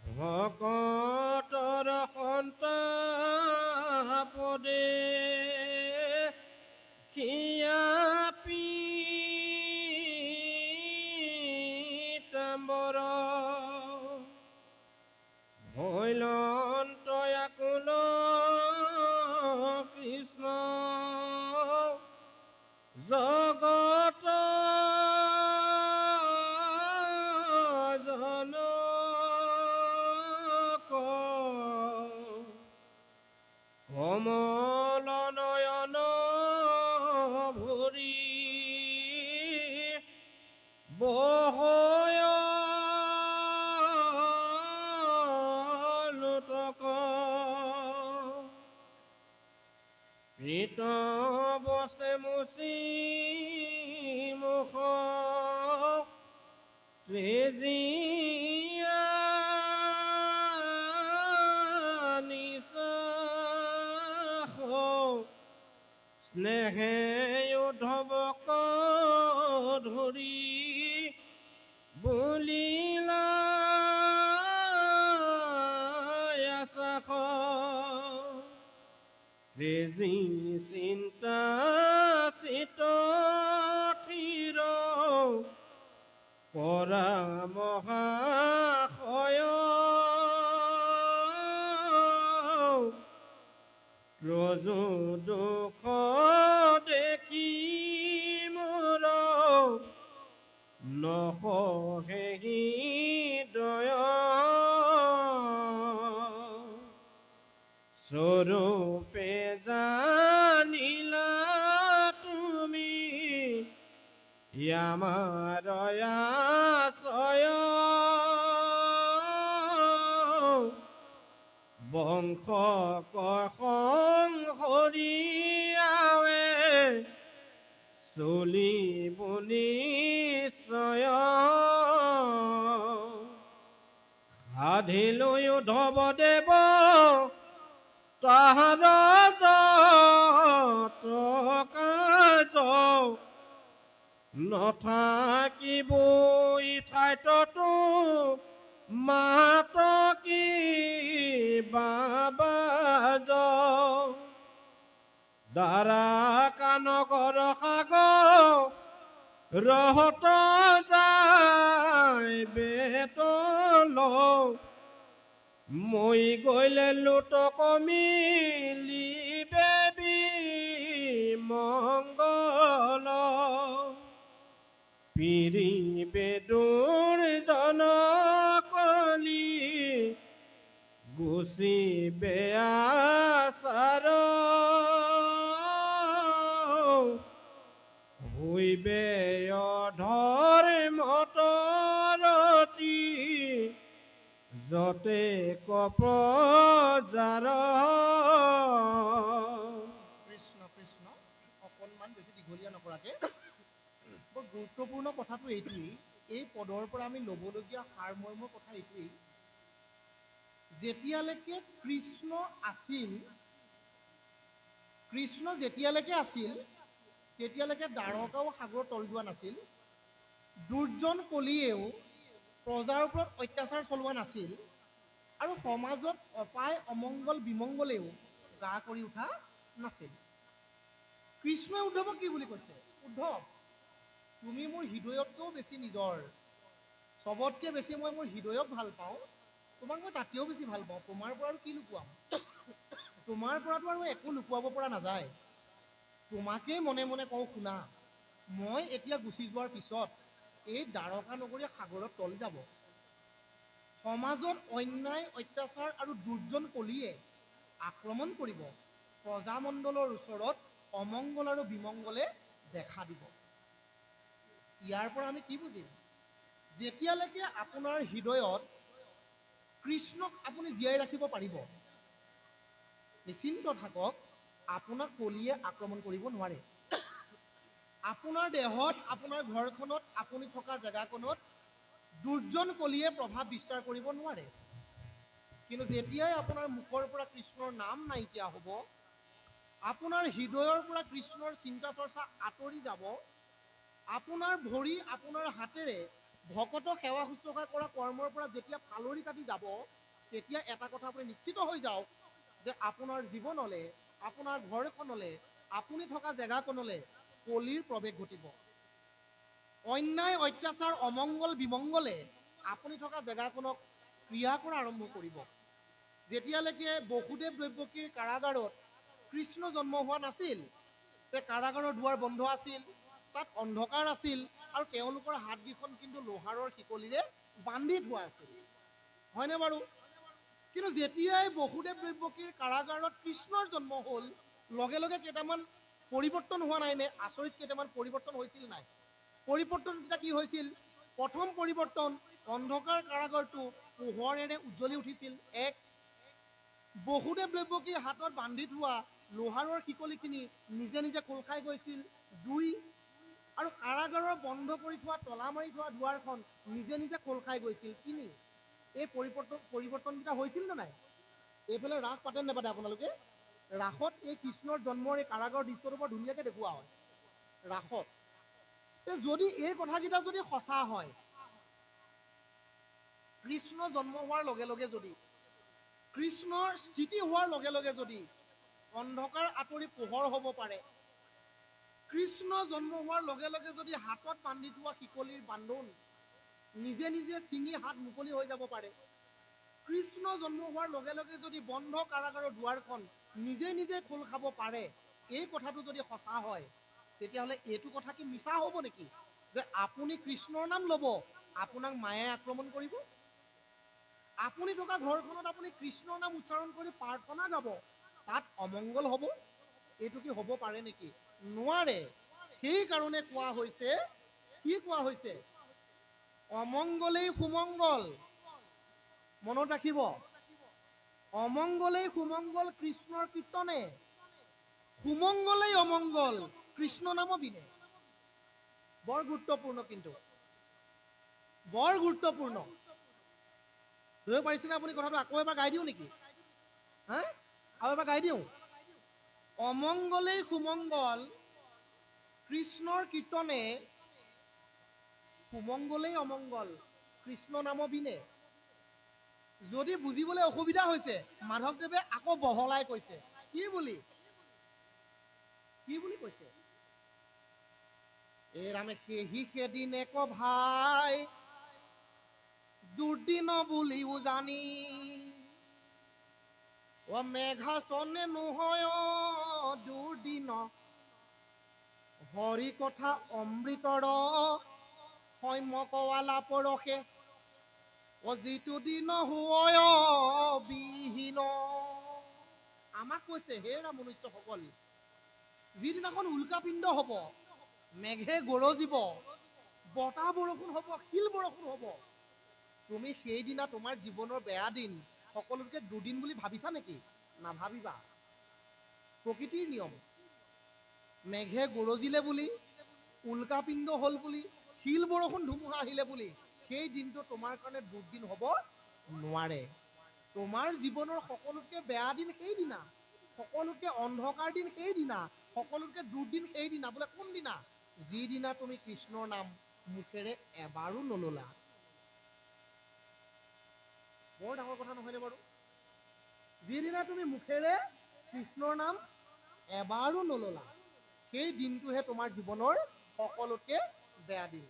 ভকতৰ সন্তাপদে সিয়া পীতাম্বৰ ভৈলন্ত আকুল কৃষ্ণ জগত জনক কমল নয়ন ভৰি বহয় লোটক পীত বস্তে মুচি মুখ তেজিয়া নিচাস স্নেহে উদ্ধৱক ধৰি বুলিলা আশাস তেজি চিন্তা চিত থিৰ পৰা মহাশয় ৰজু দুখ দেখি মোৰ নসহে হৃদয় স্বৰূপে জানিলা তুমি আমাৰ আশ্ৰয় বংশ সংহৰিয়াৱে চলিব নিশ্চয় সাধিলৈ উদ্ধৱদেৱ তাহাৰ যত কাৰ্য নথাকিব ঠাইততো মাত কি বাবাজ দ্বাৰা কানগৰ সাগৰ ৰহত যায় বেতল মই গ'লে লোটক মিলিবে মংগল পিৰিবে দুৰ্জনকলি গুচিবে আচাৰ হইবে অধৰ্মতৰতি যতে কপ্ৰজাৰ কৃষ্ণ কৃষ্ণ অকণমান বেছি দীঘলীয়া নকৰাকে বৰ গুৰুত্বপূৰ্ণ কথাটো এইটোৱেই এই পদৰ পৰা আমি ল'বলগীয়া সাৰমৰ্মৰ কথা এইটোৱেই যেতিয়ালৈকে কৃষ্ণ যেতিয়ালৈকে আছিল তেতিয়ালৈকে দ্বাৰকাও সাগৰ তল যোৱা নাছিল দুৰ্জন কলিয়েও প্ৰজাৰ ওপৰত অত্যাচাৰ চলোৱা নাছিল আৰু সমাজত অপায় অমংগল বিমংগলেও গা কৰি উঠা নাছিল কৃষ্ণই উদ্ধৱক কি বুলি কৈছে উদ্ধৱ তুমি মোৰ হৃদয়তকৈও বেছি নিজৰ চবতকৈ বেছি মই মোৰ হৃদয়ক ভাল পাওঁ তোমাক মই তাতকৈও বেছি ভাল পাওঁ তোমাৰ পৰা আৰু কি লুকুৱাম তোমাৰ পৰাতো আৰু একো লুকুৱাব পৰা নাযায় তোমাকেই মনে মনে কওঁ শুনা মই এতিয়া গুচি যোৱাৰ পিছত এই দ্বাৰকা নগৰীয়া সাগৰত তল যাব সমাজত অন্যায় অত্যাচাৰ আৰু দুৰ্জন কলিয়ে আক্ৰমণ কৰিব প্ৰজামণ্ডলৰ ওচৰত অমংগল আৰু বিমংগলে দেখা দিব ইয়াৰ পৰা আমি কি বুজিম যেতিয়ালৈকে আপোনাৰ হৃদয়ত কৃষ্ণক আপুনি জীয়াই ৰাখিব পাৰিব নিশ্চিন্ত থাকক আপোনাক কলিয়ে আক্ৰমণ কৰিব নোৱাৰে আপোনাৰ দেহত আপোনাৰ ঘৰখনত আপুনি থকা জেগাখনত দুৰ্জন কলিয়ে প্ৰভাৱ বিস্তাৰ কৰিব নোৱাৰে কিন্তু যেতিয়াই আপোনাৰ মুখৰ পৰা কৃষ্ণৰ নাম নাইকিয়া হ'ব আপোনাৰ হৃদয়ৰ পৰা কৃষ্ণৰ চিন্তা চৰ্চা আঁতৰি যাব আপোনাৰ ভৰি আপোনাৰ হাতেৰে ভকতক সেৱা শুশ্ৰূষা কৰা কৰ্মৰ পৰা যেতিয়া ফালৰি কাটি যাব, তেতিয়া এটা কথা আপুনি নিশ্চিত হৈ যাওক যে আপোনাৰ জীৱনলৈ, আপোনাৰ ঘৰখনলৈ, আপুনি থকা জেগাকণলৈ কলিৰ প্ৰৱেশ ঘটিব। অন্যায়, অত্যাচাৰ, অমংগল, বিমংগলে আপুনি থকা জেগাখনক ক্ৰিয়া কৰা আৰম্ভ কৰিব। যেতিয়ালৈকে বসুদেৱ দৈৱকীৰ কাৰাগাৰত কৃষ্ণ জন্ম হোৱা নাছিল, যে কাৰাগাৰৰ দুৱাৰ বন্ধ আছিল, তাত অন্ধকাৰ আছিল, আৰু তেওঁলোকৰ হাতকেইখন কিন্তু লোহাৰৰ শিকলিৰে বান্ধি থোৱা আছিল, হয়নে বাৰু? কিন্তু যেতিয়াই বসুদেৱ দৈৱকীৰ কাৰাগাৰত কৃষ্ণৰ জন্ম হ'ল, লগে লগে কেইটামান পৰিৱৰ্তন হোৱা নাইনে? আচৰিত কেইটামান পৰিৱৰ্তন হৈছিল নাই? পৰিৱৰ্তন তেতিয়া কি হৈছিল? প্ৰথম পৰিৱৰ্তন, অন্ধকাৰ কাৰাগাৰটো পোহৰেৰে উজ্জ্বলি উঠিছিল। এক, বসুদেৱ দৈৱকীৰ হাতত বান্ধি থোৱা লোহাৰৰ শিকলিখিনি নিজে নিজে খোল খাই গৈছিল। দুই, আৰু কাৰাগাৰৰ বন্ধ কৰি থোৱা, তলা মাৰি থোৱা দুৱাৰখন নিজে নিজে খোল খাই গৈছিল। তিনি, এই পৰিৱৰ্তনকেইটা হৈছিল নে নাই? এইফালে ৰাস পাতে নেপাতে আপোনালোকে? ৰাসত এই কৃষ্ণৰ জন্মৰ এই কাৰাগাৰৰ দৃশ্যটো বৰ ধুনীয়াকৈ দেখুওৱা হয় ৰাসত। যদি এই কথাকেইটা যদি সঁচা হয়, কৃষ্ণ জন্ম হোৱাৰ লগে লগে যদি, কৃষ্ণৰ স্থিতি হোৱাৰ লগে লগে যদি অন্ধকাৰ আঁতৰি পোহৰ হ'ব পাৰে, কৃষ্ণ জন্ম হোৱাৰ লগে লগে যদি হাতত বান্ধি থোৱা শিকলিৰ বান্ধোন নিজে নিজে ছিঙি হাত মুকলি হৈ যাব পাৰে, কৃষ্ণ জন্ম হোৱাৰ লগে লগে যদি বন্ধ কাৰাগাৰৰ দুৱাৰখন নিজে নিজে খোল খাব পাৰে, এই কথাটো যদি সঁচা হয়, তেতিয়াহ'লে এইটো কথা কি মিছা হ'ব নেকি যে আপুনি কৃষ্ণৰ নাম ল'ব, আপোনাক মায়ে আক্ৰমণ কৰিব? আপুনি থকা ঘৰখনত আপুনি কৃষ্ণৰ নাম উচ্চাৰণ কৰি প্ৰাৰ্থনা গাব, তাত অমংগল হ'ব? এইটো কি হ'ব পাৰে নেকি? নোৱাৰে। সেইকাৰণে কোৱা হৈছে, কি কোৱা হৈছে? অমংগলেই সুমংগল। মনত ৰাখিব, অমংগলেই সুমংগল কৃষ্ণৰ কীৰ্তনে, সুমংগলেই অমংগল কৃষ্ণ নাম বিনে। বৰ গুৰুত্বপূৰ্ণ, কিন্তু বৰ গুৰুত্বপূৰ্ণ। ধৰিব পাৰিছেনে আপুনি কথাটো? আকৌ এবাৰ গাই দিওঁ নেকি? হা, আৰু এবাৰ গাই দিওঁ। অমংগলেই সুমংগল কৃষ্ণৰ কীৰ্তনে, সুমংগলেই অমংগল কৃষ্ণ নাম বিনে। যদি বুজিবলৈ অসুবিধা হৈছে, মাধৱদেৱে আকৌ বহলাই কৈছে। কি বুলি? কি বুলি কৈছে? এই ৰামে সেহি সেদিনে ক ভাই, দুৰ্দিন বুলিও জানি, অ মেঘাসনে নহয় দুৰ্দিন, হৰি কথা অমৃতৰ সৌম্যকৱালা পৰশে, যিটো দিন হয় বিহীন। আমাক কৈছে, হে ৰাম মনুষ্যসকল, যিদিনাখন উল্কাপিণ্ড হ'ব, মেঘে গৰজিব, বতাহ বৰষুণ হ'ব, শিল বৰষুণ হ'ব, তুমি সেইদিনা তোমাৰ জীৱনৰ বেয়া দিন সকলোতকৈ দুদিন বুলি ভাবিছা নেকি? নাভাবিবা। প্ৰকৃতিৰ নিয়ম, মেঘে গৰজিলে বুলি, উল্কাপিণ্ড হ'ল বুলি, শিল বৰষুণ ধুমুহা আহিলে বুলি সেই দিনটো তোমাৰ কাৰণে দুৰ্দিন হ'ব নোৱাৰে। তোমাৰ জীৱনৰ সকলোতকৈ বেয়া দিন সেইদিনা, সকলোতকৈ অন্ধকাৰ দিন সেইদিনা, সকলোতকৈ দুৰ্দিন সেইদিনা। বোলে কোনদিনা? যিদিনা তুমি কৃষ্ণৰ নাম মুখেৰে এবাৰো নললা। বৰ ডাঙৰ কথা নহয়নে বাৰু? যিদিনা তুমি মুখেৰে কৃষ্ণৰ নাম এবাৰো নললা, সেই দিনটোহে তোমাৰ জীৱনৰ সকলোতকৈ বেয়া দিন।